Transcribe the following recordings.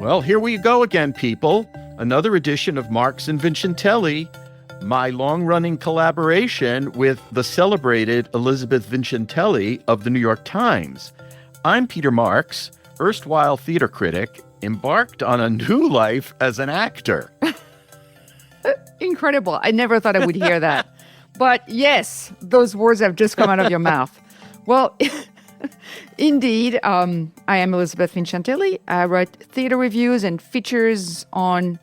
Well, here we go again, people. Another edition of Marx and Vincentelli, my long-running collaboration with the celebrated Elizabeth Vincentelli of the New York Times. I'm Peter Marx, erstwhile theater critic, embarked on a new life as an actor. Incredible. I never thought I would hear that. But yes, those words have just come out of your mouth. Well, indeed, I am Elizabeth Vincentelli. I write theater reviews and features on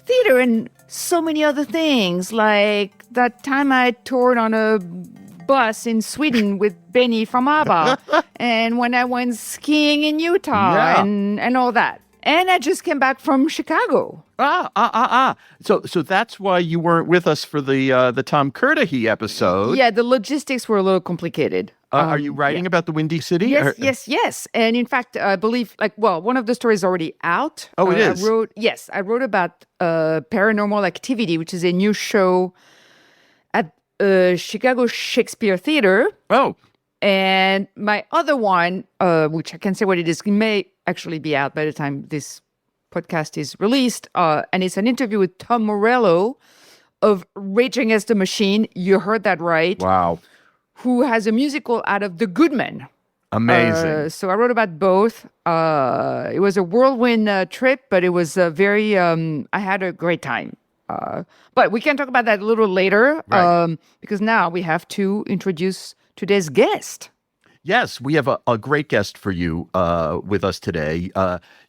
theater and so many other things, like that time I toured on a bus in Sweden with Benny from ABBA, and when I went skiing in Utah, and all that. And I just came back from Chicago. So that's why you weren't with us for the Tom Curtahy episode. Yeah, the logistics were a little complicated. Are you writing about the Windy City? Yes. And in fact, I believe, one of the stories is already out. Oh, it is? I wrote about Paranormal Activity, which is a new show at Chicago Shakespeare Theater. Oh. And my other one, which I can't say what it is, may actually be out by the time this podcast is released. And it's an interview with Tom Morello of Rage Against the Machine. You heard that right. Wow. Who has a musical out of The Goodman. Amazing. So I wrote about both. It was a whirlwind trip, but it was very, I had a great time. But we can talk about that a little later, right. Because now we have to introduce today's guest. Yes, we have a great guest for you with us today.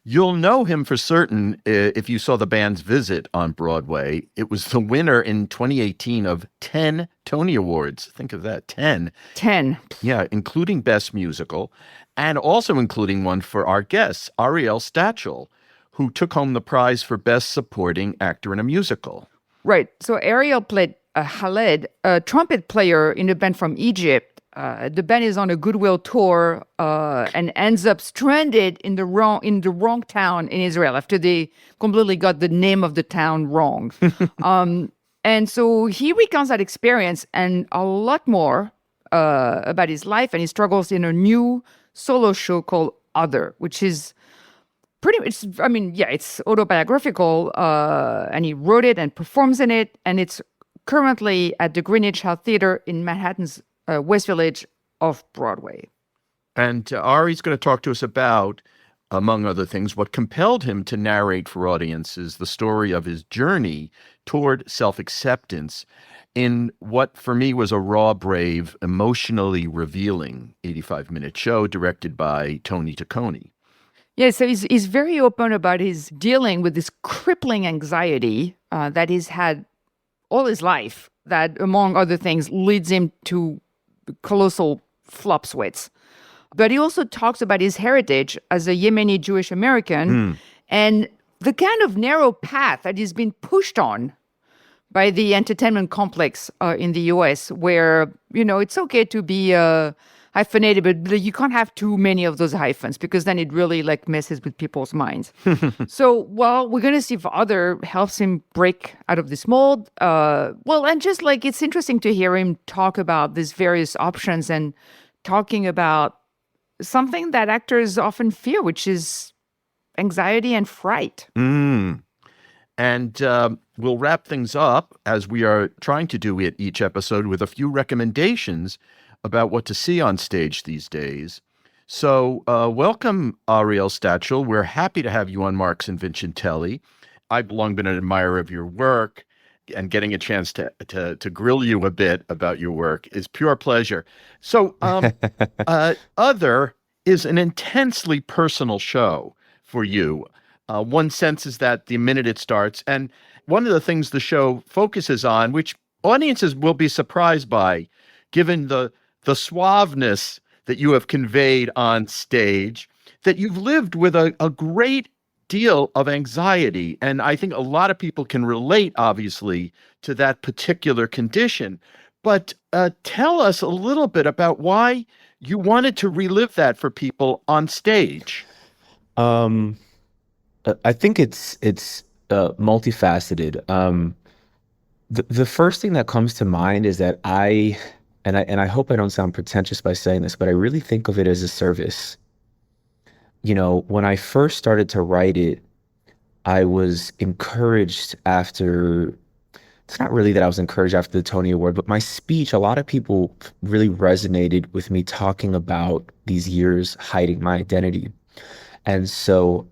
You'll know him for certain if you saw the band's visit on Broadway. It was the winner in 2018 of 10 Tony Awards. Think of that, 10. 10. Yeah, including Best Musical, and also including one for our guest, Ari'el Stachel, who took home the prize for Best Supporting Actor in a Musical. Right. So Ari'el played Khaled, a trumpet player in a band from Egypt. The band is on a goodwill tour and ends up stranded in the wrong town in Israel after they completely got the name of the town wrong. And so he recounts that experience and a lot more about his life and his struggles in a new solo show called Other, which is it's autobiographical, and he wrote it and performs in it, and it's currently at the Greenwich House Theater in Manhattan's West Village off Broadway. And Ari's going to talk to us about, among other things, what compelled him to narrate for audiences the story of his journey toward self-acceptance in what, for me, was a raw, brave, emotionally revealing 85-minute show directed by Tony Taccone. Yeah, so he's very open about his dealing with this crippling anxiety that he's had all his life, that, among other things, leads him to colossal flop sweats. But he also talks about his heritage as a Yemeni Jewish American and the kind of narrow path that he's been pushed on by the entertainment complex in the U.S., where, it's okay to be hyphenated, but you can't have too many of those hyphens because then it really messes with people's minds. So, we're going to see if Other helps him break out of this mold. And just it's interesting to hear him talk about these various options and talking about something that actors often fear, which is anxiety and fright. And we'll wrap things up, as we are trying to do at each episode, with a few recommendations about what to see on stage these days. So welcome, Ari'el Stachel. We're happy to have you on Marx and Vincentelli. I've long been an admirer of your work, and getting a chance to grill you a bit about your work is pure pleasure. So Other is an intensely personal show for you. One senses that the minute it starts. And one of the things the show focuses on, which audiences will be surprised by, given the suaveness that you have conveyed on stage, that you've lived with a great deal of anxiety. And I think a lot of people can relate, obviously, to that particular condition. But tell us a little bit about why you wanted to relive that for people on stage. I think it's multifaceted. The first thing that comes to mind is that I hope I don't sound pretentious by saying this, but I really think of it as a service. When I first started to write it, I was encouraged after, it's not really that I was encouraged after the Tony Award, but my speech, a lot of people really resonated with me talking about these years hiding my identity. And so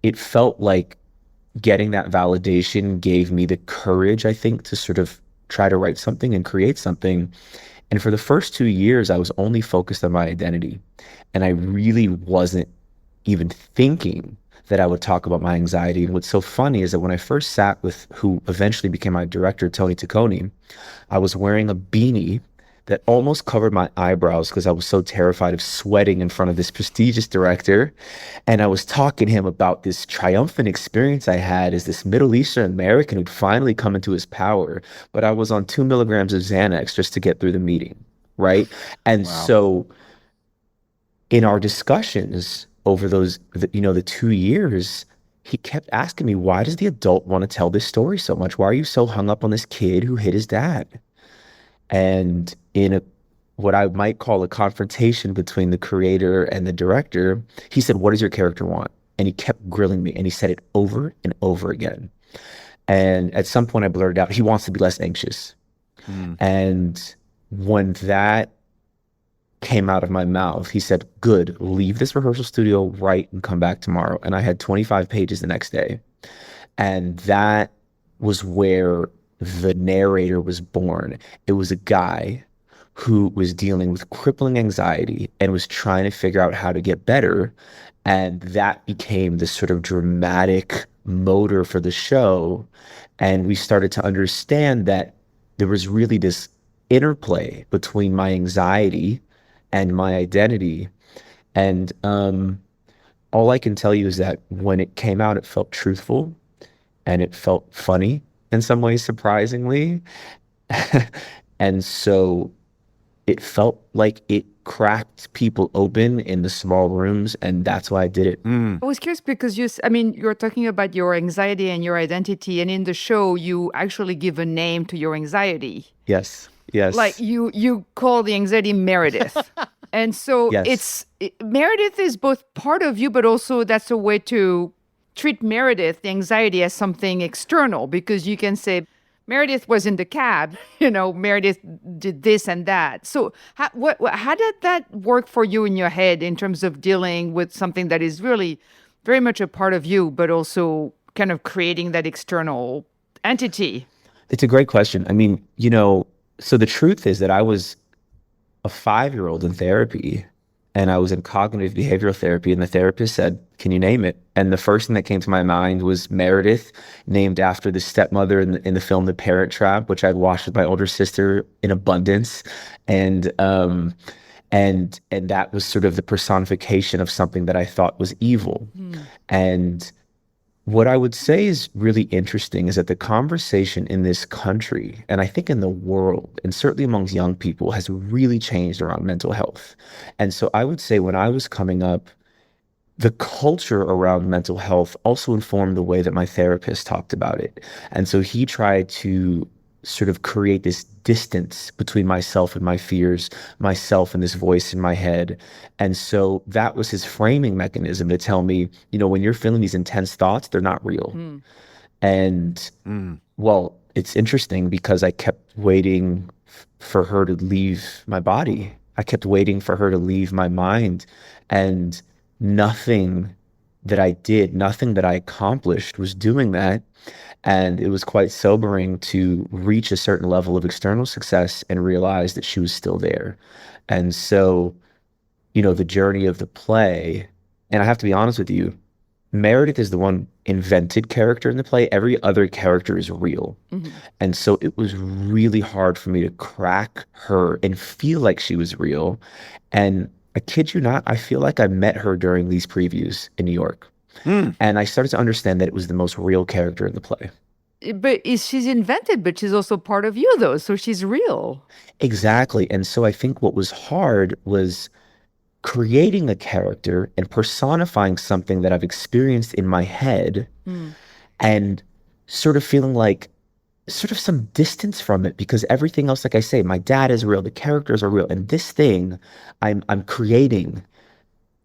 it felt like getting that validation gave me the courage, I think, to sort of try to write something and create something. And for the first 2 years, I was only focused on my identity. And I really wasn't even thinking that I would talk about my anxiety. And what's so funny is that when I first sat with who eventually became my director, Tony Taccone, I was wearing a beanie that almost covered my eyebrows because I was so terrified of sweating in front of this prestigious director. And I was talking to him about this triumphant experience I had as this Middle Eastern American who'd finally come into his power. But I was on 2 milligrams of Xanax just to get through the meeting, right? And Wow. so in our discussions over the 2 years, he kept asking me, why does the adult want to tell this story so much? Why are you so hung up on this kid who hit his dad? And in what I might call a confrontation between the creator and the director, he said, what does your character want? And he kept grilling me, and he said it over and over again. And at some point I blurted out, he wants to be less anxious. Mm. And when that came out of my mouth, he said, good, leave this rehearsal studio, write, and come back tomorrow. And I had 25 pages the next day. And that was where the narrator was born. It was a guy who was dealing with crippling anxiety and was trying to figure out how to get better. And that became this sort of dramatic motor for the show. And we started to understand that there was really this interplay between my anxiety and my identity. And all I can tell you is that when it came out, it felt truthful and it felt funny in some ways, surprisingly. And so it felt like it cracked people open in the small rooms, and that's why I did it. Mm. I was curious because you're talking about your anxiety and your identity, and in the show, you actually give a name to your anxiety. Yes. Yes. Like you call the anxiety Meredith. And so Yes. Meredith is both part of you, but also that's a way to treat Meredith, the anxiety, as something external, because you can say, Meredith was in the cab, Meredith did this and that. So how did that work for you in your head in terms of dealing with something that is really very much a part of you, but also kind of creating that external entity? It's a great question. I mean, so the truth is that I was a 5-year-old in therapy, and I was in cognitive behavioral therapy, and the therapist said, can you name it? And the first thing that came to my mind was Meredith, named after the stepmother in the film The Parent Trap, which I'd watched with my older sister in abundance. And that was sort of the personification of something that I thought was evil. And what I would say is really interesting is that the conversation in this country, and I think in the world, and certainly amongst young people, has really changed around mental health. And so I would say when I was coming up, the culture around mental health also informed the way that my therapist talked about it. And so he tried to sort of create this distance between myself and my fears, myself and this voice in my head. And so that was his framing mechanism to tell me, when you're feeling these intense thoughts, they're not real. And well, it's interesting because I kept waiting for her to leave my body. I kept waiting for her to leave my mind. And nothing that I did, nothing that I accomplished was doing that. And it was quite sobering to reach a certain level of external success and realize that she was still there. And so, the journey of the play, and I have to be honest with you, Meredith is the one invented character in the play. Every other character is real. And so it was really hard for me to crack her and feel like she was real. And I kid you not, I feel like I met her during these previews in New York. And I started to understand that it was the most real character in the play. But she's invented, but she's also part of you, though. So she's real. Exactly. And so I think what was hard was creating a character and personifying something that I've experienced in my head and sort of feeling like sort of some distance from it, because everything else, like I say, my dad is real, the characters are real, and this thing I'm creating.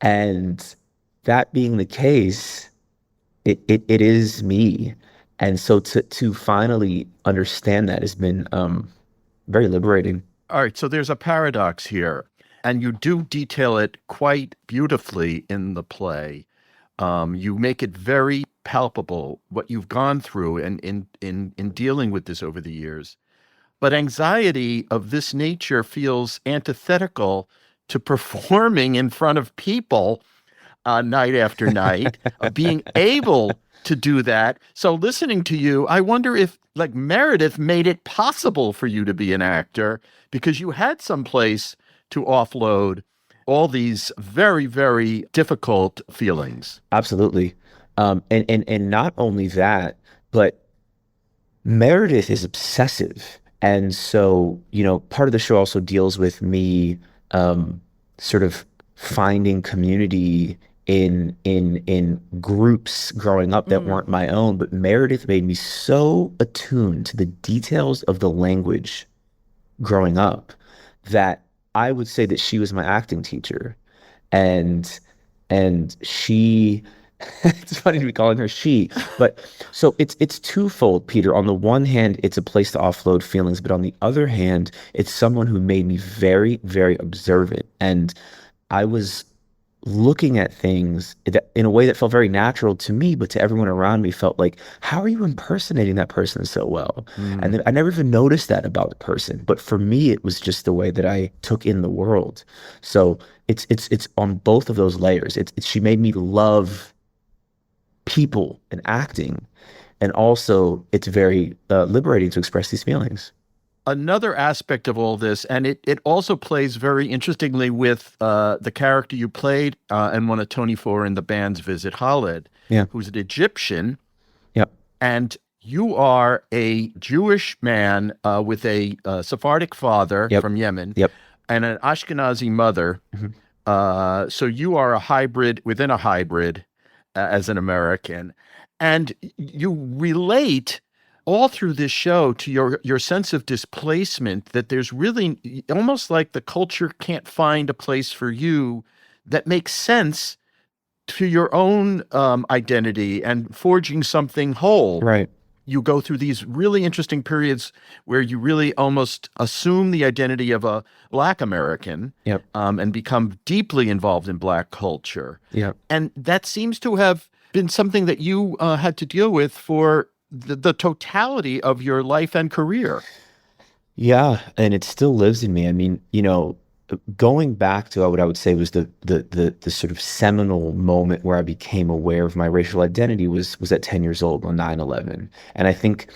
And that being the case, it is me. And so to finally understand that has been very liberating. All right, so there's a paradox here, and you do detail it quite beautifully in the play. You make it very palpable what you've gone through and in dealing with this over the years. But anxiety of this nature feels antithetical to performing in front of people night after night, of being able to do that. So listening to you, I wonder if, like, Meredith made it possible for you to be an actor because you had some place to offload all these very, very difficult feelings. Absolutely. And not only that, but Meredith is obsessive. And so, part of the show also deals with me sort of finding community in groups growing up that weren't my own. But Meredith made me so attuned to the details of the language growing up that I would say that she was my acting teacher. And she it's funny to be calling her she, but so it's twofold, Peter. On the one hand, it's a place to offload feelings, but on the other hand, it's someone who made me very, very observant. And I was looking at things in a way that felt very natural to me, but to everyone around me felt like, how are you impersonating that person so well? And I never even noticed that about the person. But for me, it was just the way that I took in the world. So it's on both of those layers. She made me love people and acting. And also, it's very liberating to express these feelings. Another aspect of all this, and it also plays very interestingly with the character you played and won a Tony for in the band's Visit Khaled, Yeah. who's an Egyptian, Yep. and you are a Jewish man with a Sephardic father Yep. from Yemen Yep. and an Ashkenazi mother. So you are a hybrid within a hybrid as an American, and you relate all through this show to your sense of displacement, that there's really almost like the culture can't find a place for you that makes sense to your own identity and forging something whole. Right. You go through these really interesting periods where you really almost assume the identity of a Black American Yep. and become deeply involved in Black culture. Yep. And that seems to have been something that you had to deal with for the totality of your life and career. Yeah, and it still lives in me. I mean, going back to what I would say was the sort of seminal moment where I became aware of my racial identity was at 10 years old on 9/11. And I think,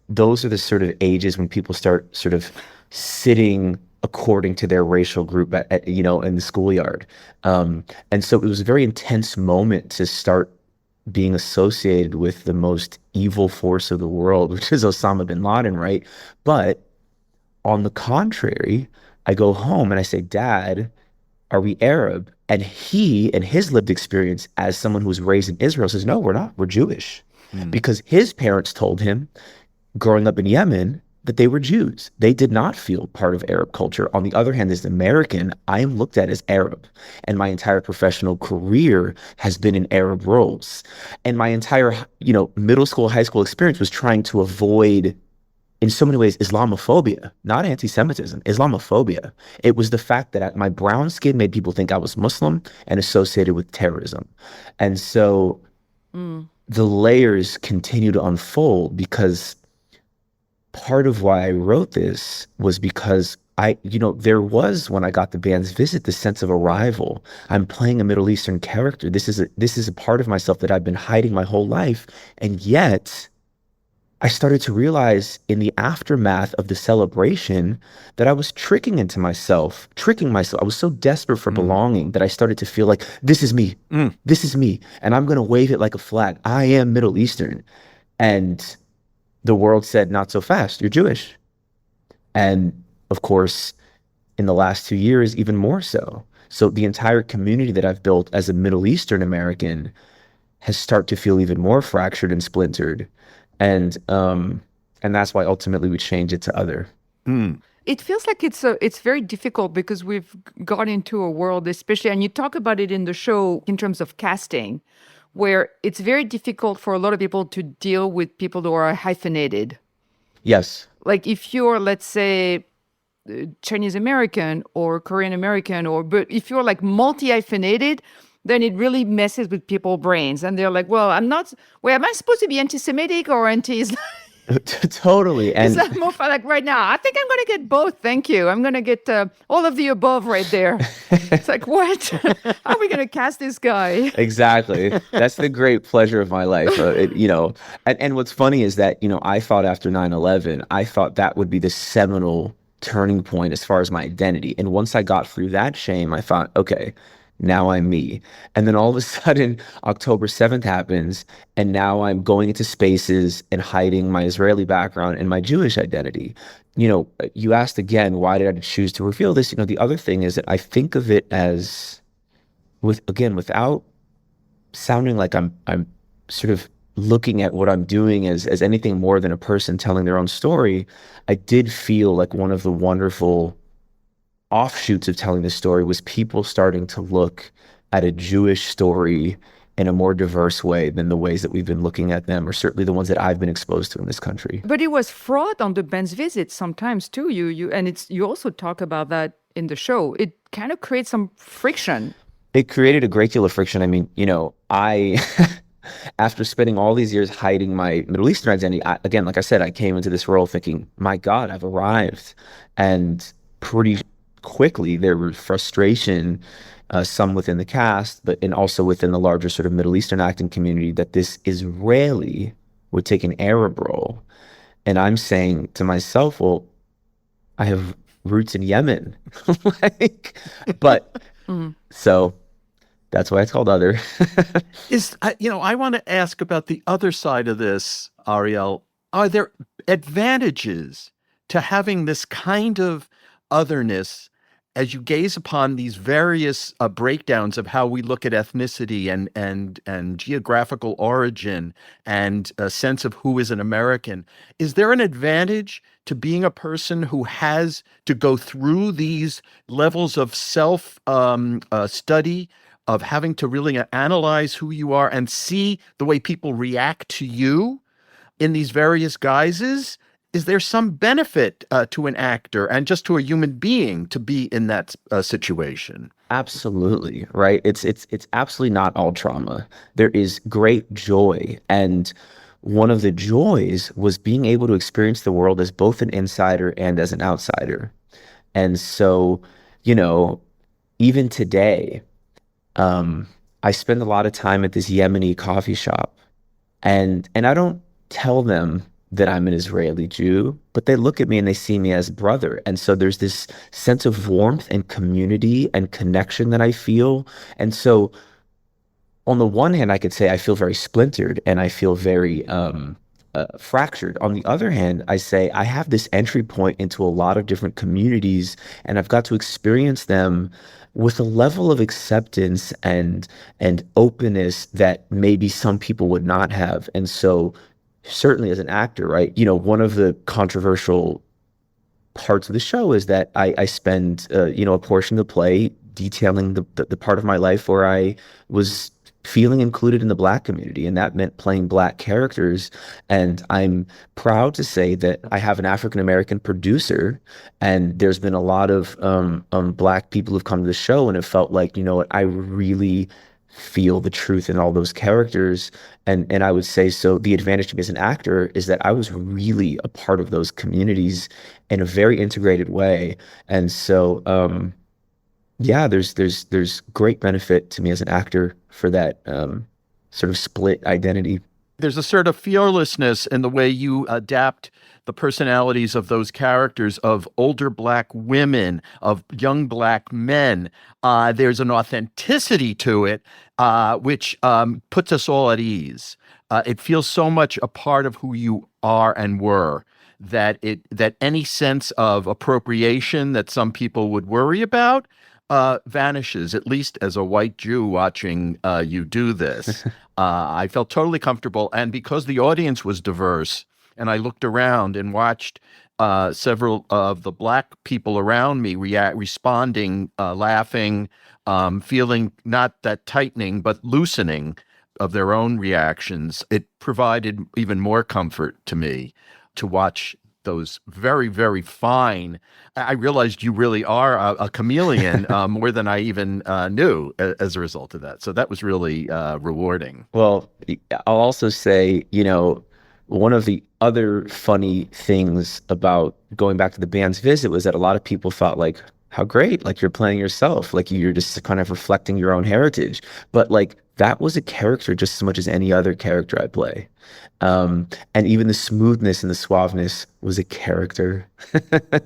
those are the sort of ages when people start sort of sitting according to their racial group in the schoolyard. And so it was a very intense moment to start being associated with the most evil force of the world, which is Osama bin Laden, right? But on the contrary, I go home and I say, Dad, are we Arab? And he, in his lived experience as someone who was raised in Israel, says, no, we're not. We're Jewish. Because his parents told him, growing up in Yemen, that they were Jews. They did not feel part of Arab culture. On the other hand, as an American, I am looked at as Arab. And my entire professional career has been in Arab roles. And my entire, middle school, high school experience was trying to avoid, in so many ways, Islamophobia, not anti-Semitism, Islamophobia. It was the fact that my brown skin made people think I was Muslim and associated with terrorism. And so the layers continue to unfold, because part of why I wrote this was because there was, when I got the band's visit, the sense of arrival. I'm playing a Middle Eastern character. This is a part of myself that I've been hiding my whole life. And yet I started to realize in the aftermath of the celebration that I was tricking myself. I was so desperate for belonging that I started to feel like, this is me. This is me. And I'm going to wave it like a flag. I am Middle Eastern. And the world said, not so fast, you're Jewish. And of course, in the last 2 years, even more so. So the entire community that I've built as a Middle Eastern American has started to feel even more fractured and splintered. And that's why ultimately we change it to other. It feels like it's very difficult because we've got into a world, especially, and you talk about it in the show in terms of casting, where it's very difficult for a lot of people to deal with people who are hyphenated. Yes. Like if you're, let's say, Chinese American or Korean American, but if you're like multi-hyphenated, then it really messes with people's brains. And they're like, well, am I supposed to be anti-Semitic or anti? Totally. Is And that more fun? Like right now, I think I'm going to get both. Thank you. I'm going to get all of the above right there. It's like, what? How are we going to cast this guy? exactly. That's the great pleasure of my life. And what's funny is that, I thought after 9/11, I thought that would be the seminal turning point as far as my identity. And once I got through that shame, I thought, okay, now I'm me. And then all of a sudden, October 7th happens, and now I'm going into spaces and hiding my Israeli background and my Jewish identity. You asked again, why did I choose to reveal this? The other thing is that I think of it as, without sounding like I'm sort of looking at what I'm doing as anything more than a person telling their own story. I did feel like one of the wonderful offshoots of telling this story was people starting to look at a Jewish story in a more diverse way than the ways that we've been looking at them, or certainly the ones that I've been exposed to in this country. But it was fraught on the Ben's visit sometimes too. You also talk about that in the show. It kind of creates some friction. It created a great deal of friction. I mean, I after spending all these years hiding my Middle Eastern identity, again, like I said, I came into this world thinking, my God, I've arrived. And pretty quickly there was frustration, some within the cast, and also within the larger sort of Middle Eastern acting community, that this Israeli would take an Arab role. And I'm saying to myself, well, I have roots in Yemen. But so that's why it's called Other. I want to ask about the other side of this, Ari'el. Are there advantages to having this kind of otherness as you gaze upon these various breakdowns of how we look at ethnicity and geographical origin and a sense of who is an American? Is there an advantage to being a person who has to go through these levels of self study, of having to really analyze who you are and see the way people react to you in these various guises? Is there some benefit to an actor and just to a human being to be in that situation? Absolutely, right? It's absolutely not all trauma. There is great joy, and one of the joys was being able to experience the world as both an insider and as an outsider. And so, even today, I spend a lot of time at this Yemeni coffee shop, and I don't tell them that I'm an Israeli Jew, but they look at me and they see me as brother. And so there's this sense of warmth and community and connection that I feel. And so on the one hand, I could say I feel very splintered and I feel very fractured. On the other hand, I say I have this entry point into a lot of different communities, and I've got to experience them with a level of acceptance and openness that maybe some people would not have. And so certainly as an actor, right, one of the controversial parts of the show is that I spend a portion of the play detailing the part of my life where I was feeling included in the Black community, and that meant playing Black characters. And I'm proud to say that I have an African American producer, and there's been a lot of Black people who've come to the show and have felt like, I really feel the truth in all those characters. And I would say, so the advantage to me as an actor is that I was really a part of those communities in a very integrated way. And so yeah, there's great benefit to me as an actor for that sort of split identity. There's a sort of fearlessness in the way you adapt the personalities of those characters, of older Black women, of young Black men. There's an authenticity to it, which puts us all at ease. It feels so much a part of who you are and were, that any sense of appropriation that some people would worry about vanishes, at least as a white Jew watching you do this. I felt totally comfortable. And because the audience was diverse, and I looked around and watched several of the Black people around me responding, laughing, feeling not that tightening, but loosening of their own reactions, it provided even more comfort to me to watch those very, very fine. I realized you really are a chameleon more than I even knew as a result of that. So that was really rewarding. Well, I'll also say, one of the other funny things about going back to the band's visit was that a lot of people thought like, how great, like you're playing yourself, like you're just kind of reflecting your own heritage. But like that was a character just as much as any other character I play. And even the smoothness and the suaveness was a character.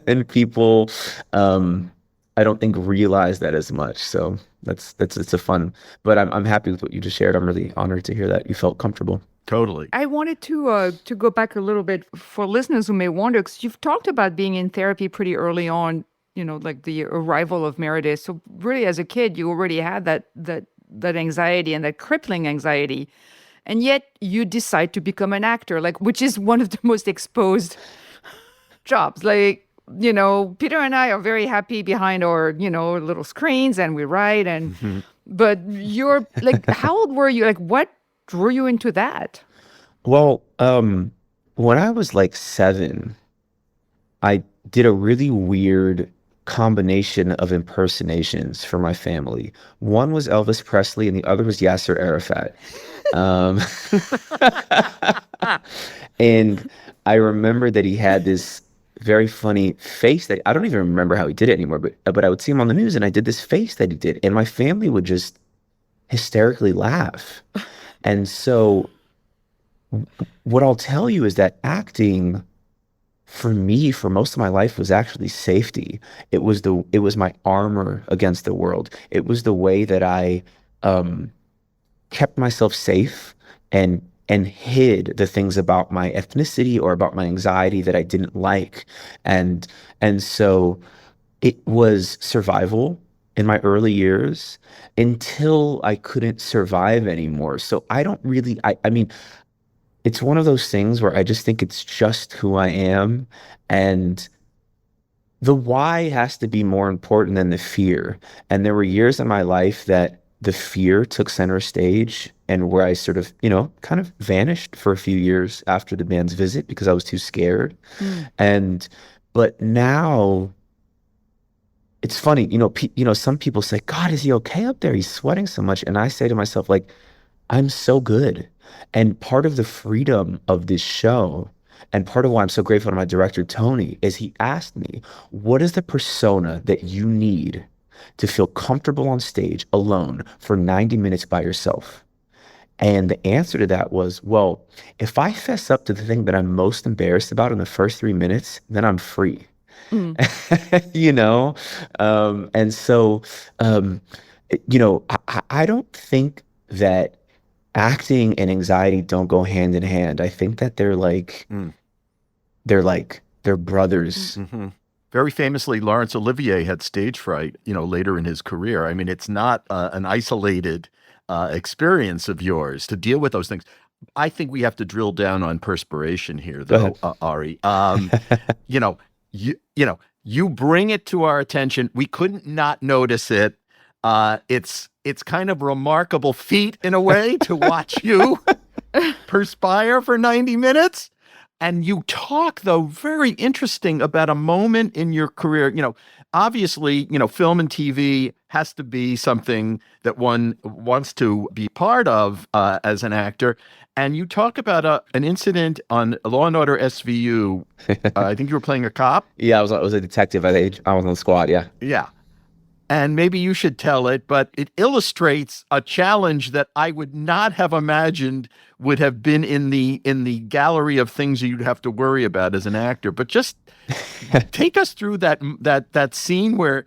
And people, I don't think realize that as much. So it's a fun, but I'm happy with what you just shared. I'm really honored to hear that you felt comfortable. Totally. I wanted to go back a little bit for listeners who may wonder, because you've talked about being in therapy pretty early on, like the arrival of Meredith. So really, as a kid, you already had that anxiety and that crippling anxiety, and yet you decide to become an actor, like which is one of the most exposed jobs. Like Peter and I are very happy behind our little screens, and we write, and but you're like, how old were you? Like, what drew you into that? Well, when I was like 7, I did a really weird combination of impersonations for my family. One was Elvis Presley and the other was Yasser Arafat. Um, and I remember that he had this very funny face that I don't even remember how he did it anymore, but I would see him on the news and I did this face that he did, and my family would just hysterically laugh. And so what I'll tell you is that acting for me, for most of my life, was actually safety. It was my armor against the world. It was the way that I kept myself safe and hid the things about my ethnicity or about my anxiety that I didn't like. And so it was survival in my early years until I couldn't survive anymore. So I don't really, I mean, it's one of those things where I just think it's just who I am. And the why has to be more important than the fear. And there were years in my life that the fear took center stage and where I sort of, kind of vanished for a few years after the band's visit because I was too scared. But now it's funny, some people say, God, is he okay up there? He's sweating so much. And I say to myself, like, I'm so good. And part of the freedom of this show, and part of why I'm so grateful to my director, Tony, is he asked me, what is the persona that you need to feel comfortable on stage alone for 90 minutes by yourself? And the answer to that was, well, if I fess up to the thing that I'm most embarrassed about in the first 3 minutes, then I'm free. And so, I don't think that acting and anxiety don't go hand in hand. I think that they're brothers. Mm-hmm. Very famously, Laurence Olivier had stage fright, later in his career. I mean, it's not an isolated experience of yours to deal with those things. I think we have to drill down on perspiration here, though, Ari. You bring it to our attention. We couldn't not notice it. It's kind of remarkable feat in a way to watch you perspire for 90 minutes. And you talk, though, very interesting about a moment in your career. Obviously, film and TV has to be something that one wants to be part of as an actor. And you talk about an incident on Law and Order SVU. I think you were playing a cop. Yeah, I was a detective. I was on the squad. Yeah. Yeah. And maybe you should tell it, but it illustrates a challenge that I would not have imagined would have been in the gallery of things you'd have to worry about as an actor. But just take us through that scene where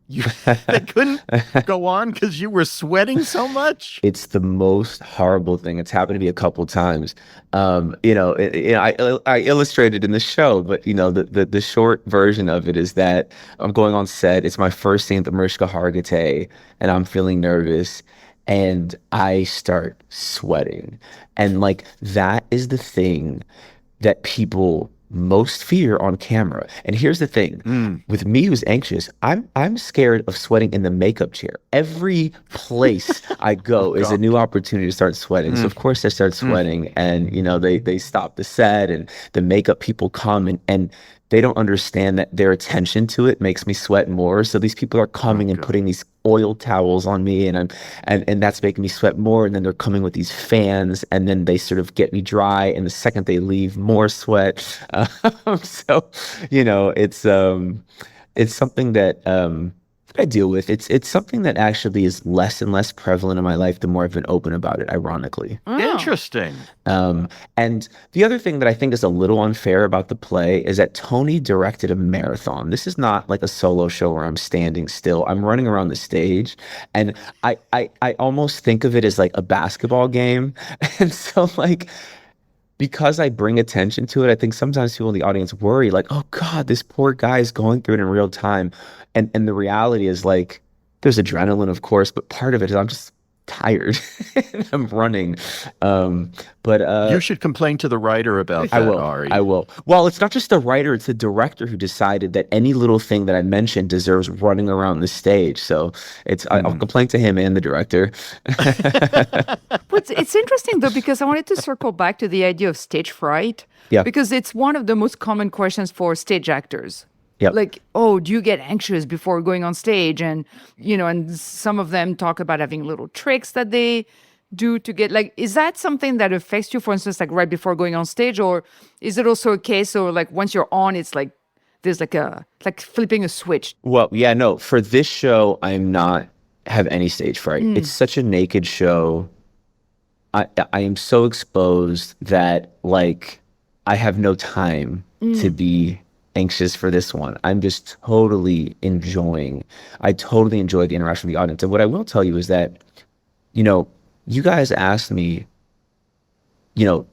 they couldn't go on because you were sweating so much. It's the most horrible thing. It's happened to me a couple times. I illustrated in the show, but the short version of it is that I'm going on set. It's my first scene at the Mariska Hargitay, and I'm feeling nervous, and I start sweating, and like that is the thing that people most fear on camera. And here's the thing, with me who's anxious, I'm scared of sweating in the makeup chair. Every place I go is a new opportunity to start sweating. So of course I start sweating, and they stop the set, and the makeup people come, and they don't understand that their attention to it makes me sweat more. So these people are coming and putting these oil towels on me, and that's making me sweat more. And then they're coming with these fans, and then they sort of get me dry. And the second they leave, more sweat. So, it's something that I deal with. It's something that actually is less and less prevalent in my life the more I've been open about it, ironically. Interesting. And the other thing that I think is a little unfair about the play is that Tony directed a marathon. This is not like a solo show where I'm standing still. I'm running around the stage, and I almost think of it as like a basketball game. And so, like, because I bring attention to it, I think sometimes people in the audience worry, like, oh God, this poor guy is going through it in real time. And the reality is, like, there's adrenaline, of course, but part of it is I'm just tired and I'm running. But you should complain to the writer about that, Ari. I will. Well, it's not just the writer, it's the director who decided that any little thing that I mentioned deserves running around the stage. So I'll complain to him and the director. But it's interesting, though, because I wanted to circle back to the idea of stage fright. Yeah. Because it's one of the most common questions for stage actors. Yep. Like, oh, do you get anxious before going on stage? And, and some of them talk about having little tricks that they do to get, like, is that something that affects you, for instance, like right before going on stage? Or is it also a case, or like once you're on, it's like, there's like flipping a switch? Well, yeah, no, for this show, I'm not have any stage fright. It's such a naked show. I am so exposed that, like, I have no time to be anxious for this one. I'm just I totally enjoy the interaction with the audience. And what I will tell you is that, you guys asked me,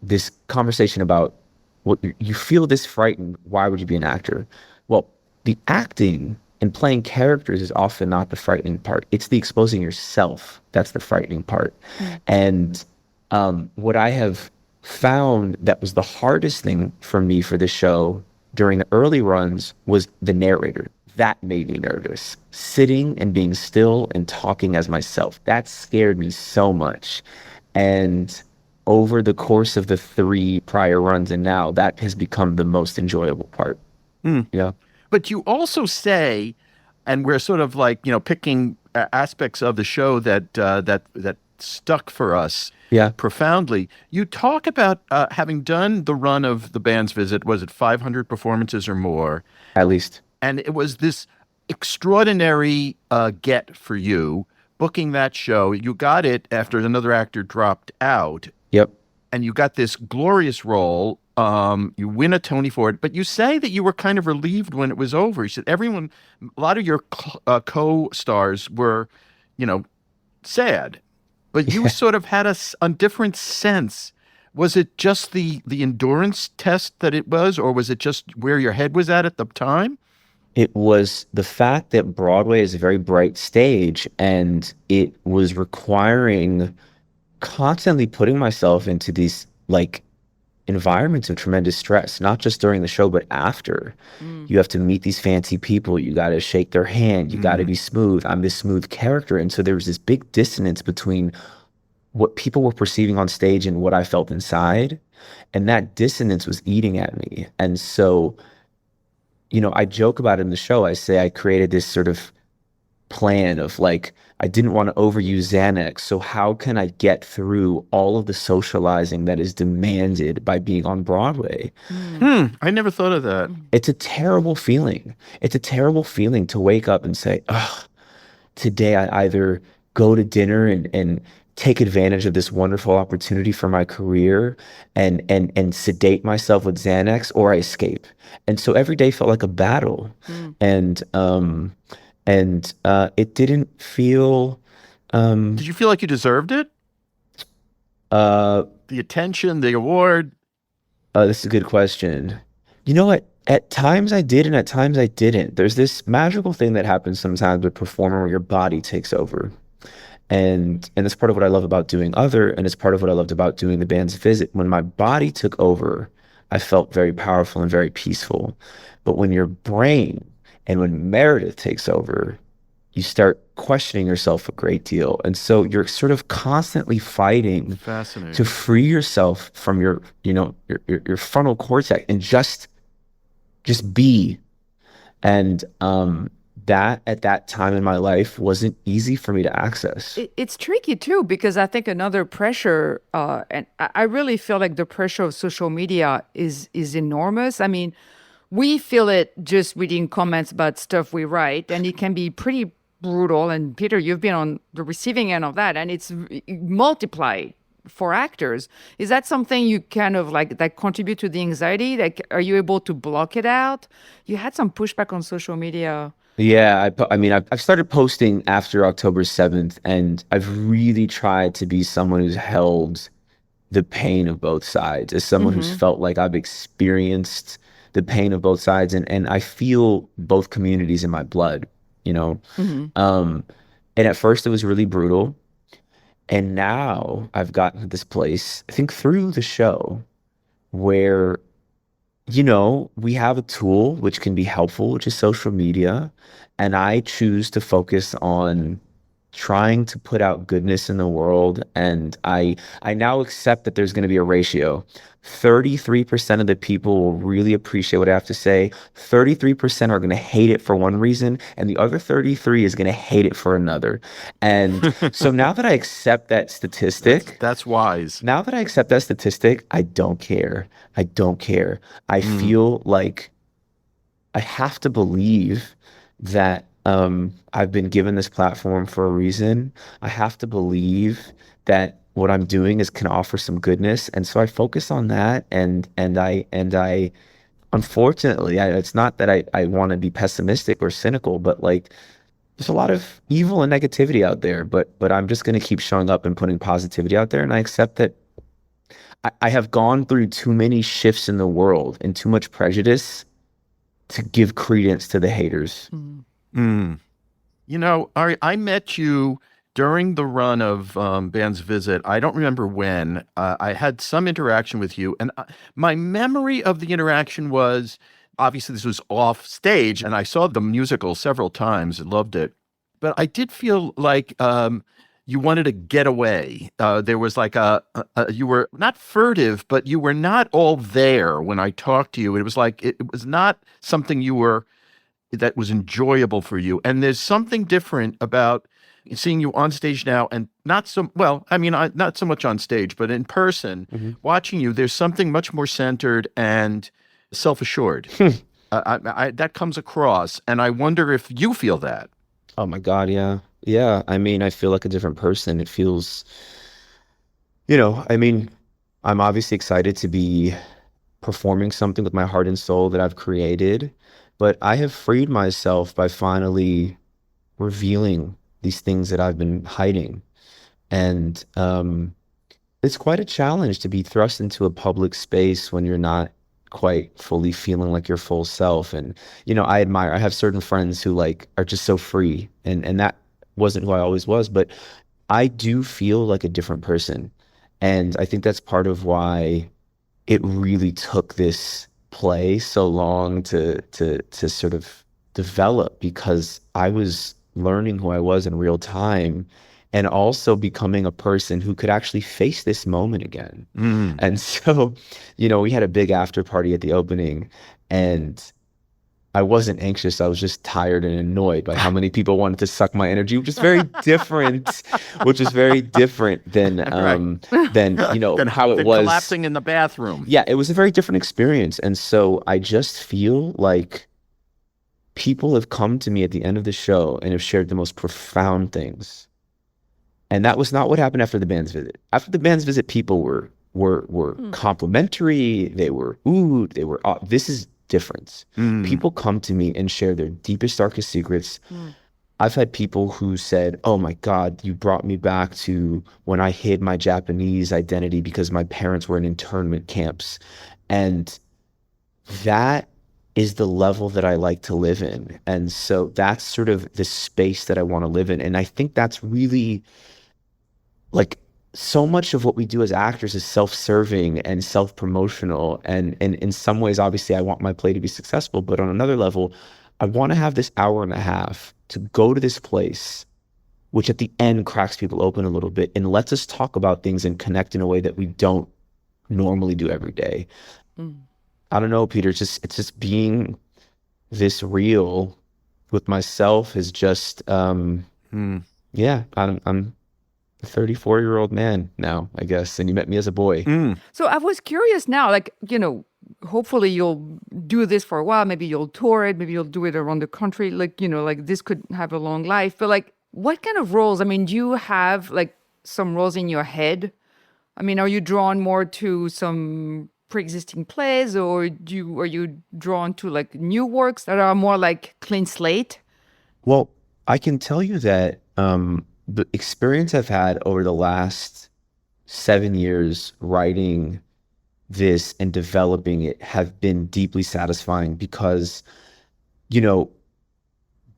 this conversation about what you feel this frightened, why would you be an actor? Well, the acting and playing characters is often not the frightening part. It's the exposing yourself that's the frightening part. And what I have found that was the hardest thing for me for this show during the early runs was the narrator. That made me nervous. Sitting and being still and talking as myself. That scared me so much. And over the course of the 3 prior runs and now, that has become the most enjoyable part. Yeah. But you also say, and we're sort of like, picking aspects of the show that stuck for us profoundly. You talk about having done the run of the band's visit, was it 500 performances or more? At least. And it was this extraordinary get for you, booking that show. You got it after another actor dropped out. Yep. And you got this glorious role. You win a Tony for it, but you say that you were kind of relieved when it was over. You said a lot of your co-stars were, sad. But you sort of had a different sense. Was it just the endurance test that it was, or was it just where your head was at the time? It was the fact that Broadway is a very bright stage, and it was requiring constantly putting myself into these, like, environments of tremendous stress, not just during the show, but after. You have to meet these fancy people. You got to shake their hand. You got to be smooth. I'm this smooth character. And so there was this big dissonance between what people were perceiving on stage and what I felt inside. And that dissonance was eating at me. And so, I joke about it in the show. I say I created this sort of plan of, like, I didn't want to overuse Xanax, so how can I get through all of the socializing that is demanded by being on Broadway? I never thought of that. It's a terrible feeling. It's a terrible feeling to wake up and say, ugh, today I either go to dinner and take advantage of this wonderful opportunity for my career and sedate myself with Xanax, or I escape. And so every day felt like a battle. And it didn't feel. Did you feel like you deserved it? The attention, the award? This is a good question. You know what? At times I did, and at times I didn't. There's this magical thing that happens sometimes with performing where your body takes over. And it's part of what I love about doing Other, and it's part of what I loved about doing the band's visit. When my body took over, I felt very powerful and very peaceful. But when your brain and when Meredith takes over, you start questioning yourself a great deal. And so you're sort of constantly fighting to Fascinating. free yourself from your frontal cortex and just be. And that at that time in my life wasn't easy for me to access. It's tricky too, because I think another pressure, and I really feel like the pressure of social media is enormous. I mean, we feel it just reading comments about stuff we write, and it can be pretty brutal. And Peter, you've been on the receiving end of that, and it's multiplied for actors. Is that something you kind of like that contribute to the anxiety? Like, are you able to block it out? You had some pushback on social media. Yeah, I mean, I've started posting after October 7th, and I've really tried to be someone who's held the pain of both sides, as someone who's felt like I've experienced the pain of both sides, and I feel both communities in my blood, you know? Um, and at first it was really brutal. And now I've gotten to this place, I think through the show, where we have a tool which can be helpful, which is social media. And I choose to focus on trying to put out goodness in the world. And I now accept that there's going to be a ratio. 33% of the people will really appreciate what I have to say. 33% are going to hate it for one reason, and the other 33 is going to hate it for another. And so now that I accept that statistic, That's wise. now that I accept that statistic, I don't care. I don't care. I feel like I have to believe that I've been given this platform for a reason. I have to believe that what I'm doing can offer some goodness, and so I focus on that. And I unfortunately, it's not that I want to be pessimistic or cynical, but like there's a lot of evil and negativity out there. But I'm just going to keep showing up and putting positivity out there, and I accept that I have gone through too many shifts in the world and too much prejudice to give credence to the haters. Mm. Ari, I met you during the run of Band's Visit. I don't remember when. I had some interaction with you, and my memory of the interaction was obviously this was off stage, and I saw the musical several times and loved it. But I did feel like you wanted to get away. There was like you were not furtive, but you were not all there when I talked to you. It was like it was not something that was enjoyable for you. And there's something different about seeing you on stage now, and not so well. I mean, not so much on stage, but in person, watching you. There's something much more centered and self-assured. That comes across, and I wonder if you feel that. Oh my God, yeah. Yeah. I mean, I feel like a different person. It feels, I mean, I'm obviously excited to be performing something with my heart and soul that I've created, but I have freed myself by finally revealing these things that I've been hiding. And it's quite a challenge to be thrust into a public space when you're not quite fully feeling like your full self. And I have certain friends who like are just so free, and that wasn't who I always was, but I do feel like a different person. And I think that's part of why it really took this play so long to sort of develop, because I was learning who I was in real time, and also becoming a person who could actually face this moment again. And so, we had a big after party at the opening, and I wasn't anxious. I was just tired and annoyed by how many people wanted to suck my energy, which is very different, than Then how it then was collapsing in the bathroom. Yeah, it was a very different experience. And so I just feel like people have come to me at the end of the show and have shared the most profound things. And that was not what happened after the band's visit. After the band's visit, people were complimentary. They were, ooh, they were, this is different. People come to me and share their deepest, darkest secrets. I've had people who said, oh my God, you brought me back to when I hid my Japanese identity because my parents were in internment camps. And that is the level that I like to live in. And so that's sort of the space that I want to live in. And I think that's really like so much of what we do as actors is self-serving and self-promotional. And in some ways, obviously, I want my play to be successful. But on another level, I want to have this hour and a half to go to this place, which at the end cracks people open a little bit and lets us talk about things and connect in a way that we don't normally do every day. Mm. I don't know, Peter. It's just being this real with myself is just Mm. yeah. I'm a 34-year-old man now, I guess, and you met me as a boy. Mm. So I was curious now, like, hopefully you'll do this for a while. Maybe you'll tour it. Maybe you'll do it around the country. Like, like this could have a long life. But like, what kind of roles? I mean, do you have like some roles in your head? I mean, are you drawn more to some pre-existing plays, or are you drawn to like new works that are more like clean slate? Well, I can tell you that the experience I've had over the last 7 years writing this and developing it have been deeply satisfying because, you know,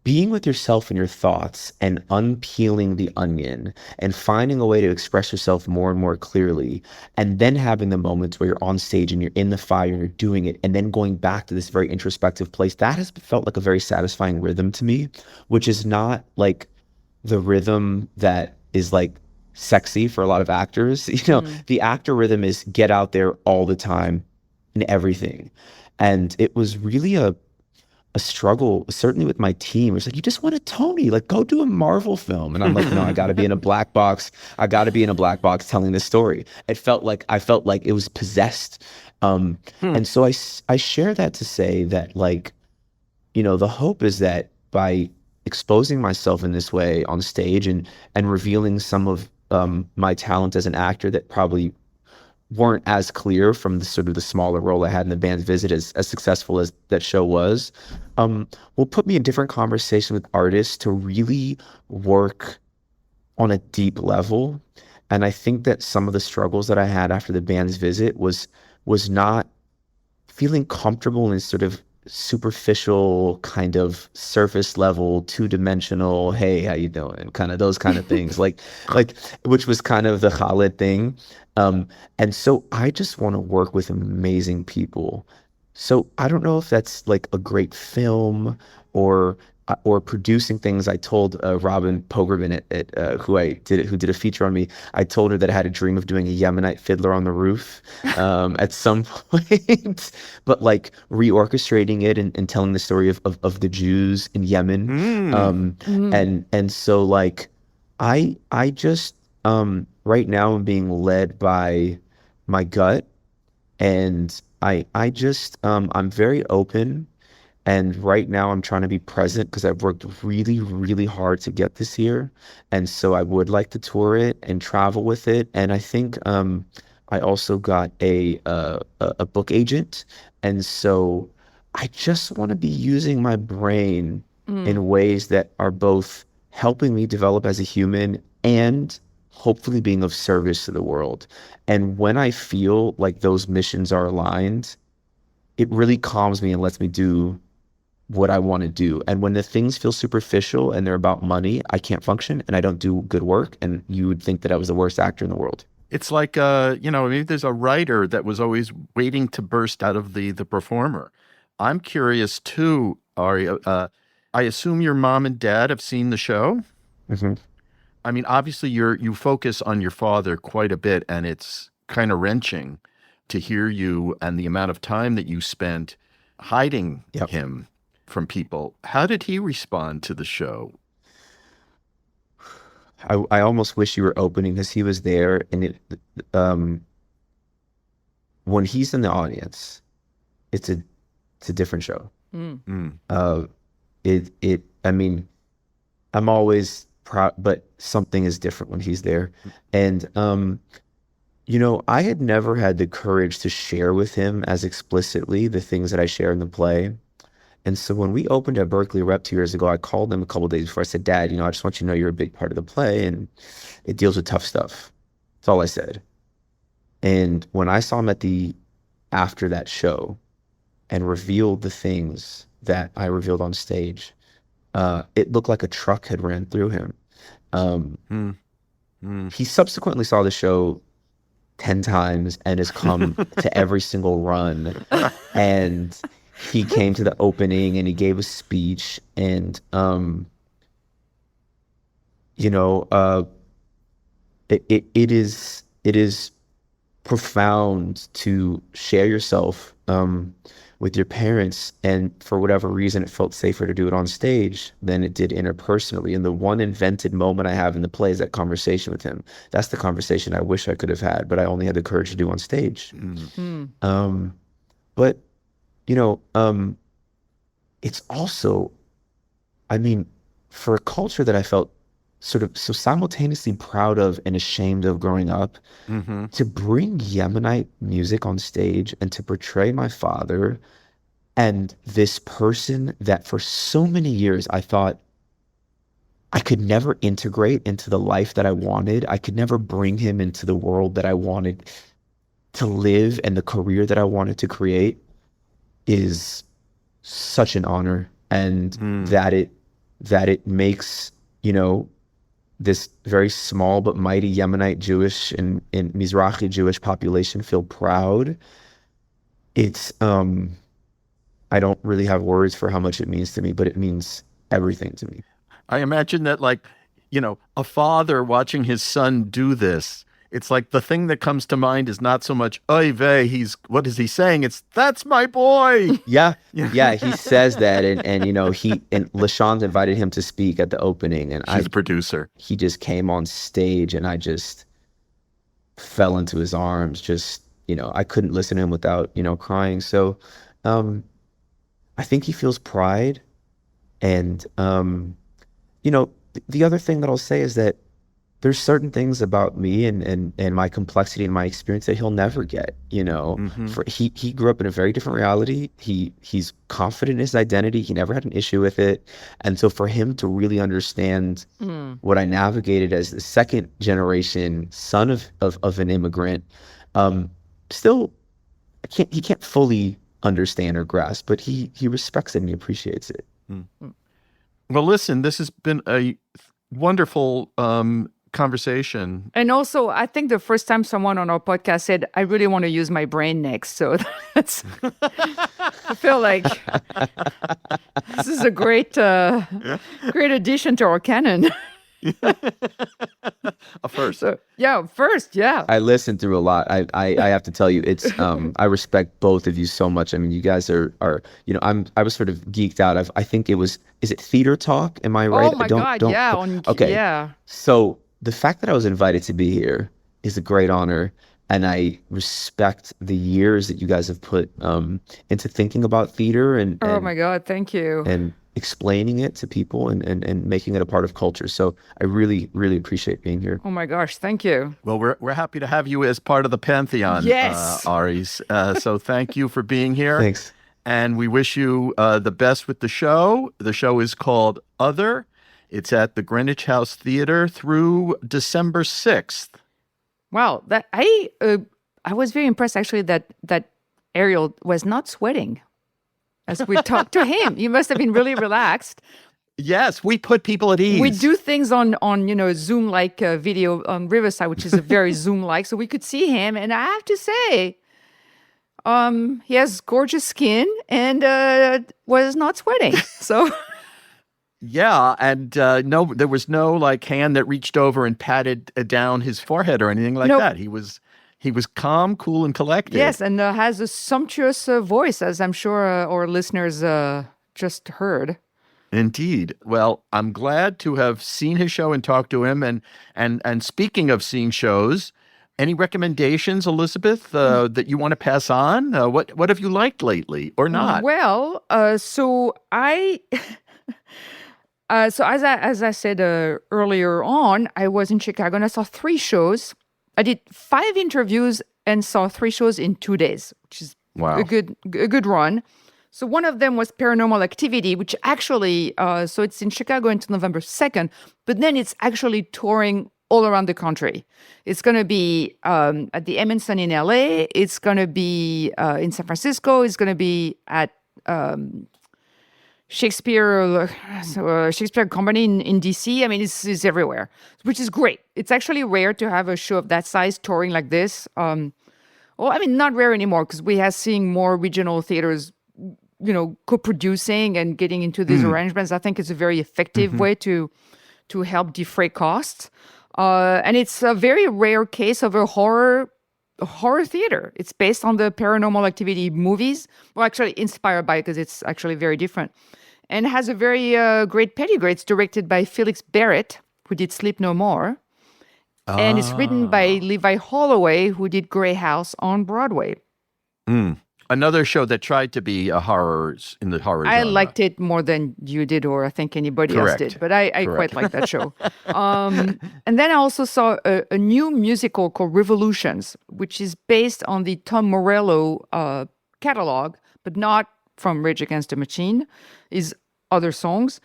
being with yourself and your thoughts and unpeeling the onion and finding a way to express yourself more and more clearly, and then having the moments where you're on stage and you're in the fire and you're doing it, and then going back to this very introspective place, that has felt like a very satisfying rhythm to me, which is not like the rhythm that is like sexy for a lot of actors. The actor rhythm is get out there all the time in everything. And it was really a struggle, certainly with my team. It's like, you just want a Tony, like go do a Marvel film. And I'm like, no, I got to be in a black box. I got to be in a black box telling this story. I felt like it was possessed. And so I share that to say that, like, the hope is that by exposing myself in this way on stage and revealing some of my talent as an actor that probably weren't as clear from the sort of the smaller role I had in the band's visit, as successful as that show was, will put me in different conversation with artists to really work on a deep level. And I think that some of the struggles that I had after the band's visit was not feeling comfortable in sort of superficial, kind of surface level, two-dimensional, hey, how you doing, kind of those kind of things, like which was kind of the Khalid thing. And so I just want to work with amazing people. So I don't know if that's like a great film or producing things. I told Robin Pogrebin who did a feature on me. I told her that I had a dream of doing a Yemenite fiddler on the roof at some point, but like reorchestrating it and telling the story of the Jews in Yemen. And so like I just right now I'm being led by my gut, and I just I'm very open. And right now I'm trying to be present because I've worked really, really hard to get this here. And so I would like to tour it and travel with it. And I think I also got a book agent. And so I just want to be using my brain in ways that are both helping me develop as a human and hopefully being of service to the world. And when I feel like those missions are aligned, it really calms me and lets me do what I want to do. And when the things feel superficial and they're about money, I can't function and I don't do good work. And you would think that I was the worst actor in the world. It's like, maybe there's a writer that was always waiting to burst out of the performer. I'm curious too, Ari. I assume your mom and dad have seen the show. Mm-hmm. I mean, obviously you focus on your father quite a bit, and it's kind of wrenching to hear you and the amount of time that you spent hiding Yep. him from people. How did he respond to the show? I almost wish you were opening because he was there, and when he's in the audience, it's a different show. Mm. I mean, I'm always proud, but something is different when he's there. And I had never had the courage to share with him as explicitly the things that I share in the play. And so when we opened at Berkeley Rep 2 years ago, I called him a couple of days before. I said, Dad, I just want you to know you're a big part of the play, and it deals with tough stuff. That's all I said. And when I saw him after that show and revealed the things that I revealed on stage, it looked like a truck had ran through him. He subsequently saw the show 10 times and has come to every single run. And he came to the opening and he gave a speech. And, it is profound to share yourself with your parents, and for whatever reason it felt safer to do it on stage than it did interpersonally. And the one invented moment I have in the play is that conversation with him. That's the conversation I wish I could have had, but I only had the courage to do on stage. But it's also, I mean, for a culture that I felt sort of so simultaneously proud of and ashamed of growing up, to bring Yemenite music on stage and to portray my father and this person that for so many years I thought I could never integrate into the life that I wanted. I could never bring him into the world that I wanted to live and the career that I wanted to create is such an honor. And that it makes, this very small but mighty Yemenite Jewish and Mizrahi Jewish population feel proud. It's, I don't really have words for how much it means to me, but it means everything to me. I imagine that, a father watching his son do this, it's like the thing that comes to mind is not so much, oy vey, what is he saying? It's, that's my boy. Yeah, he says that. And LaShawn's invited him to speak at the opening. And She's a producer. He just came on stage and I just fell into his arms. I couldn't listen to him without, crying. So I think he feels pride. And, the other thing that I'll say is that there's certain things about me and my complexity and my experience that he'll never get, he grew up in a very different reality. He's confident in his identity. He never had an issue with it. And so for him to really understand what I navigated as the second generation son of an immigrant, still he can't fully understand or grasp, but he respects it and he appreciates it. Well, listen, this has been a wonderful conversation. And also, I think the first time someone on our podcast said, I really want to use my brain next. So that's, I feel like this is a great addition to our canon. A first. So, first. I listened through a lot. I have to tell you, it's I respect both of you so much. I mean, you guys are I was sort of geeked out. I think is it Theater Talk? Am I right? Oh my God, yeah. Okay. Yeah. So the fact that I was invited to be here is a great honor. And I respect the years that you guys have put into thinking about theater and oh my God, thank you. And explaining it to people and making it a part of culture. So I really, really appreciate being here. Oh my gosh, thank you. Well, we're happy to have you as part of the Pantheon, yes. Aries. So thank you for being here. Thanks. And we wish you the best with the show. The show is called Other. It's at the Greenwich House Theater through December 6th. Wow, that I was very impressed actually that Ari'el was not sweating as we talked to him. He must have been really relaxed. Yes, we put people at ease. We do things on Zoom like video on Riverside, which is a very Zoom like, so we could see him. And I have to say, he has gorgeous skin and was not sweating. So. Yeah, and no, there was no hand that reached over and patted down his forehead or anything like that. He was calm, cool, and collected. Yes, and has a sumptuous voice, as I'm sure our listeners just heard. Indeed. Well, I'm glad to have seen his show and talked to him. And speaking of seeing shows, any recommendations, Elizabeth, that you want to pass on? What have you liked lately or not? Well, so I. So as I said earlier on, I was in Chicago and I saw 3 shows. I did 5 interviews and saw 3 shows in 2 days, which is wow. a good run. So one of them was Paranormal Activity, which actually, so it's in Chicago until November 2nd, but then it's actually touring all around the country. It's going to be at the Emerson in LA. It's going to be in San Francisco. It's going to be at Shakespeare Company in DC. I mean, it's everywhere, which is great. It's actually rare to have a show of that size touring like this. Well, I mean, not rare anymore because we are seeing more regional theaters, co-producing and getting into these arrangements. I think it's a very effective way to help defray costs. And it's a very rare case of a horror theater. It's based on the Paranormal Activity movies. Well, actually inspired by it because it's actually very different. And has a very great pedigree. It's directed by Felix Barrett, who did Sleep No More. And it's written by Levi Holloway, who did Grey House on Broadway. Another show that tried to be a horror in the horror I genre. liked it more than you did, or I think anybody else did. But I quite like that show. And then I also saw a new musical called Revolutions, which is based on the Tom Morello catalog, but not from Rage Against the Machine, is other songs.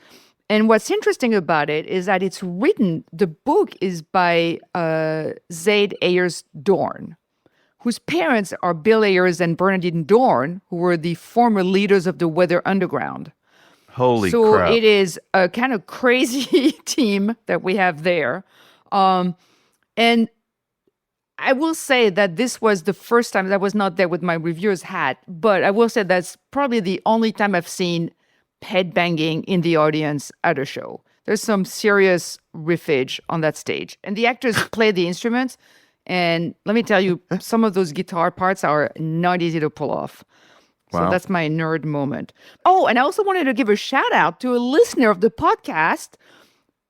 And what's interesting about it is that the book is by Zaid Ayers Dorn, whose parents are Bill Ayers and Bernadine Dorn, who were the former leaders of the Weather Underground. Holy so crap. It is a kind of crazy team that we have there. And I will say that this was the first time, that was not there with my reviewer's hat, but I will say that's probably the only time I've seen headbanging in the audience at a show. There's some serious riffage on that stage. And the actors play the instruments. And let me tell you, some of those guitar parts are not easy to pull off. So that's my nerd moment. Oh, and I also wanted to give a shout out to a listener of the podcast.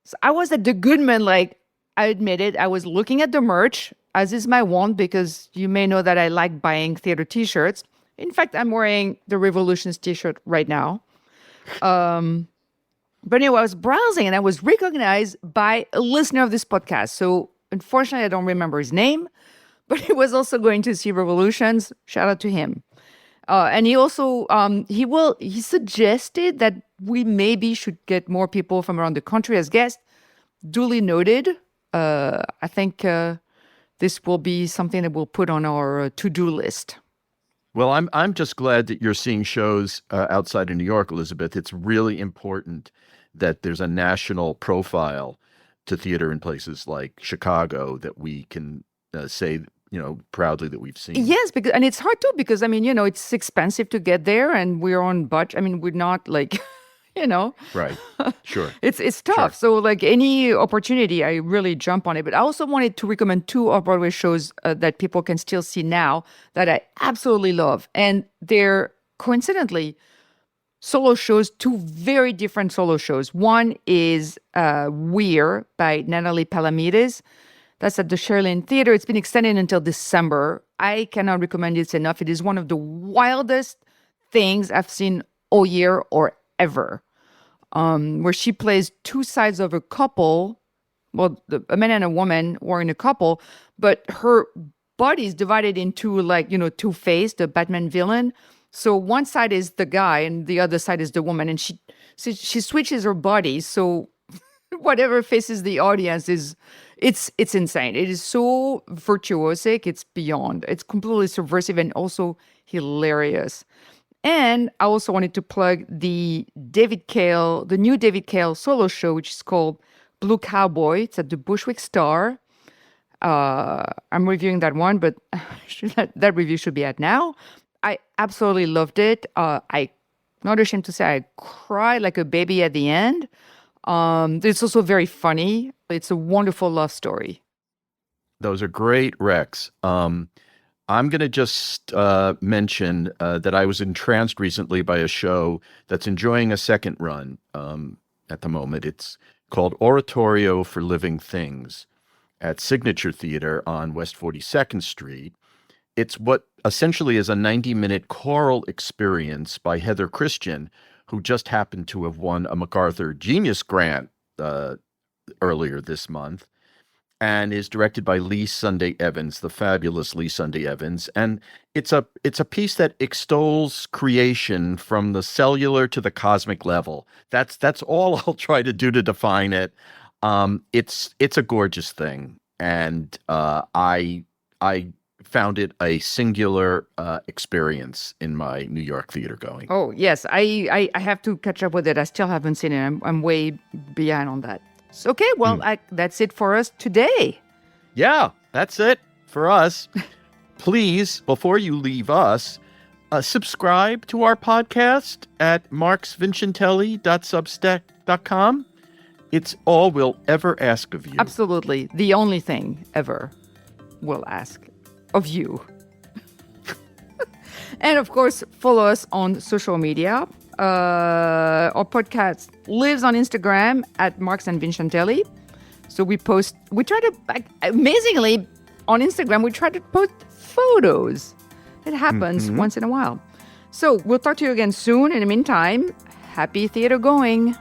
So I was at the Goodman, I admit it, I was looking at the merch, as is my wont, because you may know that I like buying theater t-shirts. In fact, I'm wearing the Revolutions t-shirt right now. But anyway, I was browsing and I was recognized by a listener of this podcast. So unfortunately, I don't remember his name, but he was also going to see Revolutions. Shout out to him. And he also, he suggested that we maybe should get more people from around the country as guests. Duly noted. I think this will be something that we'll put on our to-do list. Well, I'm just glad that you're seeing shows outside of New York, Elizabeth. It's really important that there's a national profile to theater in places like Chicago that we can say, proudly that we've seen. Yes, and it's hard too because it's expensive to get there, and we're on budget. I mean, we're not Right. Sure. It's tough. Sure. So any opportunity, I really jump on it. But I also wanted to recommend two off-Broadway shows that people can still see now that I absolutely love. And they're coincidentally solo shows, two very different solo shows. One is Weir by Natalie Palamides. That's at the Sherlin Theater. It's been extended until December. I cannot recommend it enough. It is one of the wildest things I've seen all year or ever, where she plays two sides of a couple. Well, a man and a woman were in a couple, but her body is divided into Two-Face, the Batman villain. So one side is the guy and the other side is the woman, and she switches her body. So whatever faces the audience it's insane. It is so virtuosic. It's beyond. It's completely subversive and also hilarious. And I also wanted to plug the new David Cale solo show, which is called Blue Cowboy. It's at the Bushwick Star. I'm reviewing that one, but that review should be out now. I absolutely loved it. I'm not ashamed to say I cried like a baby at the end. It's also very funny. It's a wonderful love story. Those are great recs. I'm going to just mention that I was entranced recently by a show that's enjoying a second run at the moment. It's called Oratorio for Living Things at Signature Theater on West 42nd Street. It's what essentially is a 90-minute choral experience by Heather Christian, who just happened to have won a MacArthur Genius Grant earlier this month, and is directed by Lee Sunday Evans, the fabulous Lee Sunday Evans. And it's a piece that extols creation from the cellular to the cosmic level. That's all I'll try to do to define it. It's a gorgeous thing, and I found it a singular experience in my New York theater going. Oh, yes. I have to catch up with it. I still haven't seen it. I'm way behind on that. So, okay, well, that's it for us today. Yeah, that's it for us. Please, before you leave us, subscribe to our podcast at marksvincentelli.substack.com. It's all we'll ever ask of you. Absolutely. The only thing ever we'll ask of you. And of course, follow us on social media. Our podcast lives on Instagram at Marks and Vincentelli. So we try to, amazingly, on Instagram, we try to post photos. It happens once in a while. So we'll talk to you again soon. In the meantime, happy theater going.